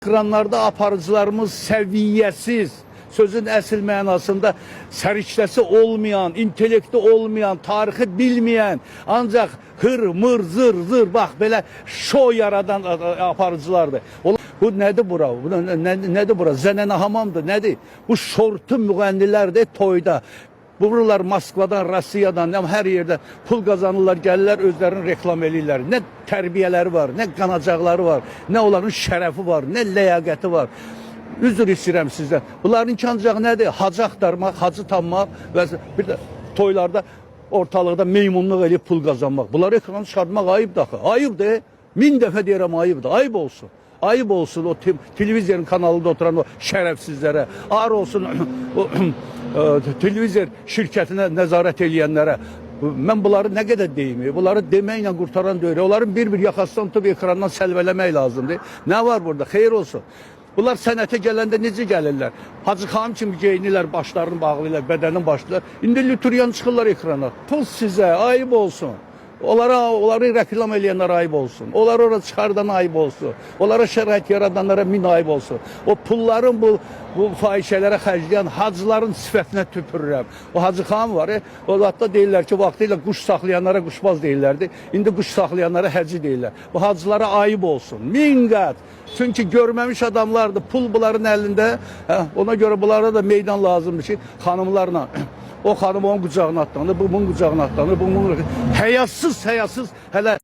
Ekranlarda aparıcılarımız səviyyəsiz, sözün əsl mənasında səriştəsi olmayan, intellekti olmayan, tarixi bilməyən, ancaq hır, mır, zır, bax belə şou yaradan aparıcılardır. Bu nədir bura? Nədir bura? Zənənə hamamdır, nədir? Bu şortu müğənnilərdir toyda. Buralar Moskvadan, Rusiyadan, hər yerdə pul qazanırlar, gəlirlər, özlərini reklam eləyirlər. Nə tərbiyələri var, nə qanacaqları var, nə onların şərəfi var, nə ləyaqəti var. Üzr istəyirəm sizdən. Bunların ancaq nədir? Hacı axtarmaq, hacı tanımaq və bir də toylarda, ortalıqda meymunluq eləyib pul qazanmaq. Bunları ekrana çıxartmaq ayıbdır axı. Ayıbdır. 1000 dəfə deyirəm ayıbdır. Ayıb olsun. Ayıb olsun o televizyon kanalında oturan o şərəfsizlərə. Ağır olsun o televizyon şirkətinə nəzarət eləyənlərə. Mən bunları nə qədər deyim? Bunları deməklə qurtaran deyir. Onların bir yaxasından tutub ekrandan səlvələmək lazımdır. Nə var burada? Xeyir olsun. Bunlar sənətə gələndə necə gəlirlər? Hacı xanım kimi geyinirlər, başlarını bağlayırlar, bədənin başlayırlar. İndi lüturiyan çıxırlar ekrana. Pul sizə, ayıb olsun. Onları reklam eləyənlər ayıb olsun. Onları orada çıxardan ayıb olsun. Onlara şərait yaradanlara min ayıb olsun. O pulların bu fahişələrə xərcləyən hacıların sifətinə tüpürürəm. O hacı xanım var, o hatta deyirlər ki, vaxtıyla quş saxlayanlara quşbaz deyirlərdi. İndi quş saxlayanlara həci deyirlər. Bu hacılara ayıb olsun. Min qat. Çünki görməmiş adamlardır. Pul bunların əlində. Ona görə bunlara da meydan lazımdır ki, xanımlarla. O xanım onun qucağına atlanır, bu bunun qucağına atlanır, bu bunun həyasız, hələ